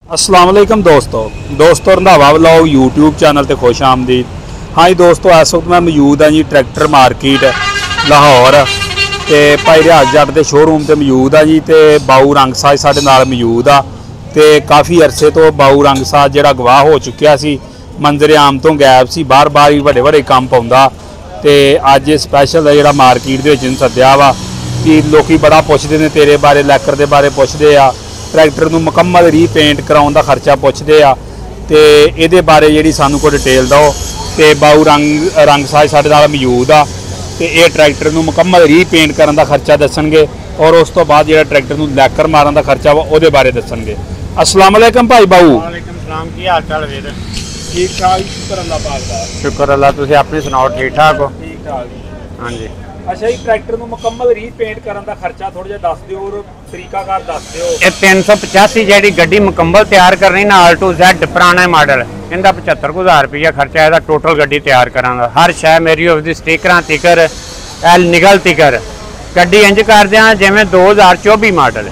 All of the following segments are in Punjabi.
अस्सलाम वालेकुम दोस्तों रंधावा व्लॉग यूट्यूब चैनल ते खुश आमदीद। हाँ जी दोस्तों, इस वक्त मैं मौजूद हाँ जी ट्रैक्टर मार्केट लाहौर ते भाई रियाज जट के शोरूम से मौजूद हाँ जी। तो बाऊ रंगसाज साडे नाल मौजूद आ ते काफ़ी अरसे तो बाऊ रंगसाज जिहड़ा गवाह हो चुकिया सी, मंजरे आम तो गैब सी, बार बार ही वड्डे वड्डे काम पाउंदा ते अज स्पैशल जिहड़ा मार्केट दे विच सद्दिया वा कि लोग बड़ा पुछदे ने तेरे बारे, लैकर दे बारे पुछदे आ, ट्रैक्टर नूं मुकम्मल रीपेंट कराउण दा खर्चा पुछदे आ ते इहदे बारे जिहड़ी सानूं कोई डिटेल दो। ते बाऊ रंगसाज साडे नाल मौजूद आ ते इह ट्रैक्टर नूं मुकम्मल रीपेंट करन दा खर्चा दस्सणगे और उस तो बाद जिहड़ा ट्रैक्टर नूं लैकर मारन दा खर्चा वा उहदे बारे दस्सणगे। अस्सलाम वालेकुम भाई बाऊ। वालेकुम सलाम, की हाल चाल वीर? ठीक ठाक, शुक्र अल्लाह पाक दा। शुक्र अल्लाह, तुसीं अपनी सुनाओ, ठीक ठाक हो? ठीक ठाक। हाँ जी। अच्छा जी, ट्रैक्टर नूं मुकम्मल रीपेंट करन दा खर्चा थोड़ा जिहा दस दिओ और तरीकाकार दस दिओ। ये 385 जी गड्डी मुकम्मल तैयार करनी ना, A to Z पुराना मॉडल, इनका 75,000 रुपया खर्चा है टोटल गड्डी तैयार करांगा। हर शय मेरी उसकी स्टिकरां तिकर एल निगल तिकर गड्डी इंज कर दियां जिवें 2024 मॉडल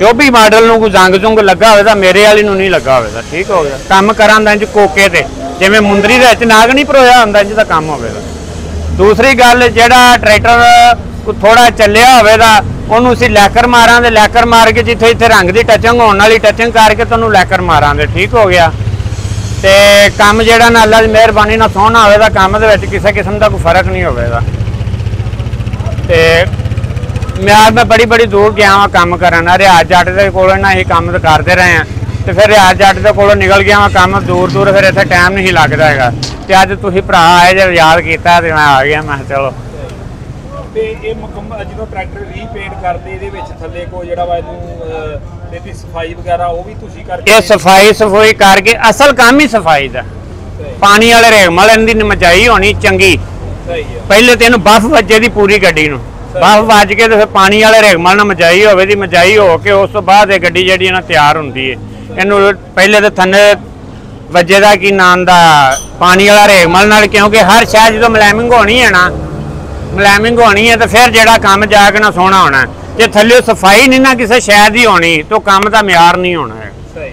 24 मॉडल नूं कोई जंग जुंग लगा होवे तां मेरे वाली नूं नहीं लगा होवे। ठीक हो गया, काम करांदा इंज कोके ते जिवें मुंदरी दे विच नाग नहीं भरोया हुंदा इंज दा काम होवेगा। दूसरी गल, जिहड़ा ट्रैक्टर थोड़ा चलिया होवेगा उन्होंने असीं लैकर मारां दे, लैकर मार के जिथे जिथे रंग की टचिंग होने वाली टचिंग करके तुहानूं लैकर मारां दे। ठीक हो गया। तो काम जिहड़ा ना अल्लाह दी मेहरबानी नाल सोहना होवेगा, काम दे विच किसी किस्म का कोई फर्क नहीं होवेगा। तो मैं बड़ी बड़ी दूर गया वहाँ काम करन, रियाज जट के कोलों ना ही काम करते रहे हैं तो फिर रियाज जट के कोलों निकल गया वहाँ काम दूर दूर, फिर इत्थे टाइम नहीं लगता है। तो अज तुसीं भरा आए जो याद किया तो मैं आ गया, मैं चलो। ਤੇ ਇਹ ਮੁਕੰਮਲ ਜਦੋਂ ਟਰੈਕਟਰ ਰੀਪੇਂਟ ਕਰਦੇ ਇਹਦੇ ਵਿੱਚ ਥੱਲੇ ਕੋ ਜਿਹੜਾ ਵਾ ਇਹਨੂੰ ਇਹਦੀ ਸਫਾਈ ਵਗੈਰਾ ਉਹ ਵੀ ਤੁਸੀਂ ਕਰਕੇ ਇਹ ਸਫਾਈ ਸਫਾਈ ਕਰਕੇ ਅਸਲ ਕੰਮ ਹੀ ਸਫਾਈ ਦਾ। ਪਾਣੀ ਵਾਲੇ ਰੇਗਮਲ ਇਹਦੀ ਮਚਾਈ ਹੋਣੀ ਚੰਗੀ। ਸਹੀ ਹੈ। ਪਹਿਲੇ ਤੇ ਇਹਨੂੰ ਬਫ ਵੱਜੇ ਦੀ ਪੂਰੀ ਗੱਡੀ ਨੂੰ, ਬਫ ਵੱਜ ਕੇ ਤੇ ਫਿਰ ਪਾਣੀ ਵਾਲੇ ਰੇਗਮਲ ਨਾਲ ਮਚਾਈ ਹੋਵੇ ਦੀ, ਮਚਾਈ ਹੋ ਕੇ ਉਸ ਤੋਂ ਬਾਅਦ ਇਹ ਗੱਡੀ ਜਿਹੜੀ ਇਹਨਾਂ ਤਿਆਰ ਹੁੰਦੀ ਹੈ। ਇਹਨੂੰ ਪਹਿਲੇ ਤੇ ਥੱਲੇ ਵੱਜੇ ਦਾ ਕੀ ਨਾਮ ਦਾ ਪਾਣੀ ਵਾਲਾ ਰੇਗਮਲ ਨਾਲ, ਕਿਉਂਕਿ ਹਰ ਸ਼ਹਿਰ ਜਦੋਂ ਮਲੈਮਿੰਗ ਹੋਣੀ ਹੈ ਨਾ, ਮਲੈਮਿੰਗ ਹੋਣੀ है तो फिर ਜਿਹੜਾ ਕੰਮ ਜਾ ਕੇ ਨਾ ਸੋਹਣਾ ਹੋਣਾ। ਜੇ ਥੱਲੇ ਸਫਾਈ ਨਹੀਂ ਨਾ ਕਿਸੇ ਸ਼ਹਿਰ ਦੀ ਹੋਣੀ तो ਕੰਮ ਦਾ ਮਿਆਰ ਨਹੀਂ ਹੋਣਾ ਹੈ,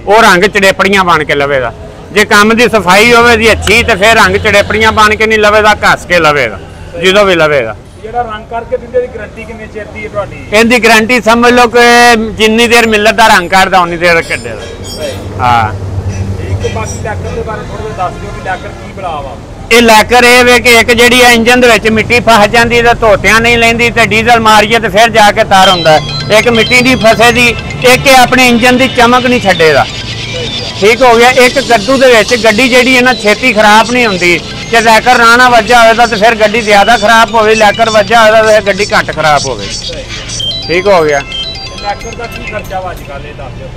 ਉਹ ਰੰਗ ਚੜੇਪੜੀਆਂ ਬਣ ਕੇ ਲਵੇਗਾ। ਜੇ ਕੰਮ ਦੀ ਸਫਾਈ ਹੋਵੇ ਦੀ ਅੱਛੀ ਤੇ ਫਿਰ ਰੰਗ ਚੜੇਪੜੀਆਂ ਬਣ ਕੇ ਨਹੀਂ ਲਵੇਗਾ, ਘਸ ਕੇ ਲਵੇਗਾ ਜਦੋਂ ਵੀ ਲਵੇਗਾ। ਜਿਹੜਾ ਰੰਗ ਕਰਕੇ ਦਿੰਦੇ ਦੀ ਗਾਰੰਟੀ ਕਿੰਨੇ ਚਿਰ ਦੀ ਹੈ ਤੁਹਾਡੀ? ਇਹਦੀ ਗਾਰੰਟੀ ਸਮਝ ਲਓ ਕਿ ਜਿੰਨੀ ਦੇਰ ਮਿਲਤ ਦਾ ਰੰਗ ਕੱਢਦਾ ਉਨੀ ਦੇਰ ਕੱਢੇਗਾ। ਹਾਂ ਇੱਕ ਬਾਕੀ ਲੈਕਰ ਦੇ ਬਾਰੇ ਥੋੜਾ ਜਿਹਾ ਦੱਸ ਦਿਓ ਕਿ ਲੈਕਰ ਕੀ ਬਣਾ ਵਾ। ਇਹ ਲੈਕਰ ਇਹ ਵੇ ਕਿ ਇੱਕ ਜਿਹੜੀ ਆ ਇੰਜਨ ਦੇ ਵਿੱਚ ਮਿੱਟੀ ਫਸ ਜਾਂਦੀ ਤੇ ਧੋਤਿਆਂ ਨਹੀਂ ਲੈਂਦੀ ਤੇ ਡੀਜ਼ਲ ਮਾਰੀਏ ਤੇ ਫਿਰ ਜਾ ਕੇ ਤਾਰ ਹੁੰਦਾ। ਇੱਕ ਮਿੱਟੀ ਦੀ ਫਸੇ ਦੀ, ਇੱਕ ਆਪਣੇ ਇੰਜਨ ਦੀ ਚਮਕ ਨਹੀਂ ਛੱਡੇਗਾ। ਠੀਕ ਹੋ ਗਿਆ। ਇੱਕ ਗੱਡੂ ਦੇ ਵਿੱਚ ਗੱਡੀ ਜਿਹੜੀ ਹੈ ਨਾ ਛੇਤੀ ਖਰਾਬ ਨਹੀਂ ਹੁੰਦੀ। ਜੇ ਲੈਕਰ ਰਾਣਾ ਵੱਜਾ ਹੋਵੇਗਾ ਤਾਂ ਫਿਰ ਗੱਡੀ ਜ਼ਿਆਦਾ ਖਰਾਬ ਹੋਵੇ, ਲੈਕਰ ਵੱਜਾ ਹੋਵੇਗਾ ਤਾਂ ਫਿਰ ਗੱਡੀ ਘੱਟ ਖਰਾਬ ਹੋਵੇ। ਠੀਕ ਹੋ ਗਿਆ। ਲੈਕਰ ਦਾ ਕੀ ਖਰਚਾ ਵਾ ਅੱਜ ਕੱਲ੍ਹ ਇਹ ਦੱਸ ਦਿਓ।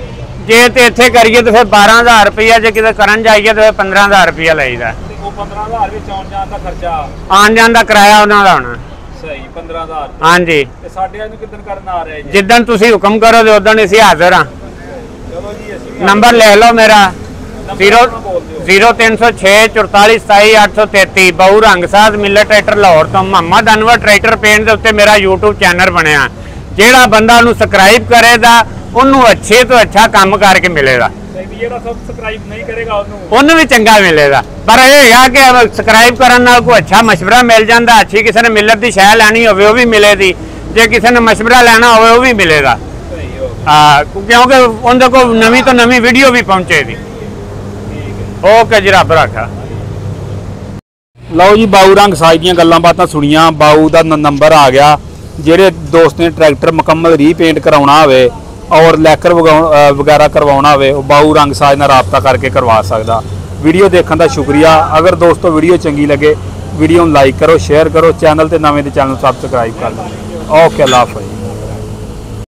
ਜੇ ਤੇ ਇੱਥੇ ਕਰੀਏ ਤਾਂ ਫਿਰ 12,000 ਰੁਪਇਆ, ਜੇ ਕਿਤੇ ਕਰਨ ਜਾਈਏ ਤਾਂ 15,000 ਰੁਪਇਆ ਲਈਦਾ। ਉਹ 15,000 ਵਿੱਚ ਆਉਣ ਜਾਣ ਦਾ ਖਰਚਾ, ਆਉਣ ਜਾਣ ਦਾ ਕਿਰਾਇਆ ਉਹਨਾਂ ਦਾ ਹੋਣਾ। ਸਹੀ 15,000। ਹਾਂਜੀ। ਤੇ ਸਾਡੇ ਨੂੰ ਕਿਦਨ ਕਰਨ ਆ ਰਿਹਾ ਜੀ? ਜਿੱਦਣ ਤੁਸੀਂ ਹੁਕਮ ਕਰੋ ਤੇ ਉਦੋਂ ਅਸੀਂ ਹਾਜ਼ਰ ਹਾਂ। ਚਲੋ ਜੀ, ਅਸੀਂ ਨੰਬਰ ਲਿਖ ਲਓ ਮੇਰਾ 0306 44 27 833। ਬਾਊ ਰੰਗਸਾਜ ਮਿਲਰ ਟਰੈਕਟਰ ਲਾਹੌਰ ਤੋਂ। ਮੁਹੰਮਦ ਅਨਵਰ ਟਰੈਕਟਰ ਪੇਂਟ ਦੇ ਉੱਤੇ ਮੇਰਾ YouTube ਚੈਨਲ ਬਣਿਆ। ਜਿਹੜਾ ਬੰਦਾ ਉਹਨੂੰ ਸਬਸਕ੍ਰਾਈਬ ਕਰੇਗਾ ਉਹਨੂੰ ਅੱਛੇ ਤੋਂ ਅੱਛਾ ਕੰਮ ਕਰਕੇ ਮਿਲੇਗਾ। ਜਿਹੜਾ ਸਬਸਕ੍ਰਾਈਬ ਨਹੀਂ ਕਰੇਗਾ ਉਹਨੂੰ ਵੀ ਚੰਗਾ ਮਿਲੇਗਾ। ਪਰ ਇਹ ਹੈ ਕਿ ਸਬਸਕ੍ਰਾਈਬ ਕਰਨ ਨਾਲ ਕੋਈ ਅੱਛਾ ਮਸ਼ਵਰਾ ਮਿਲ ਜਾਂਦਾ। ਅੱਛੀ ਕਿਸੇ ਨੇ ਮਿਲਰ ਦੀ ਸ਼ੈ ਲੈਣੀ ਹੋਵੇ ਉਹ ਵੀ ਮਿਲੇਗੀ, ਜੇ ਕਿਸੇ ਨੇ ਮਸ਼ਵਰਾ ਲੈਣਾ ਹੋਵੇ ਉਹ ਵੀ ਮਿਲੇਗਾ। ਹਾਂ, ਕਿਉਂਕਿ ਉਹਦੇ ਕੋਲ ਨਵੀਂ ਤੋਂ ਨਵੀਂ ਵੀਡੀਓ ਵੀ ਪਹੁੰਚੇਗੀ। ਓਕੇ ਜੀ, ਰੱਬ ਰੱਖਾ। ਲਓ ਜੀ, ਬਾਊ ਰੰਗਸਾਜ ਦੀਆਂ ਗੱਲਾਂ ਬਾਤਾਂ ਸੁਣੀਆਂ। ਬਾਊ ਦਾ ਨੰਬਰ ਆ ਗਿਆ। ਜਿਹੜੇ ਦੋਸਤ ਨੇ ਟਰੈਕਟਰ ਮੁਕੰਮਲ ਰੀਪੇਂਟ ਕਰਾਉਣਾ ਹੋਵੇ और लैकर वगैरह करवाना हो बाऊ रंगसाज नाल राबता करके करवा सकदा। वीडियो देखने का शुक्रिया। अगर दोस्तों वीडियो चंगी लगे वीडियो लाइक करो, शेयर करो, चैनल ते नवें ते चैनल सबसक्राइब कर लो। ओके, अल्लाह हाफ़िज़।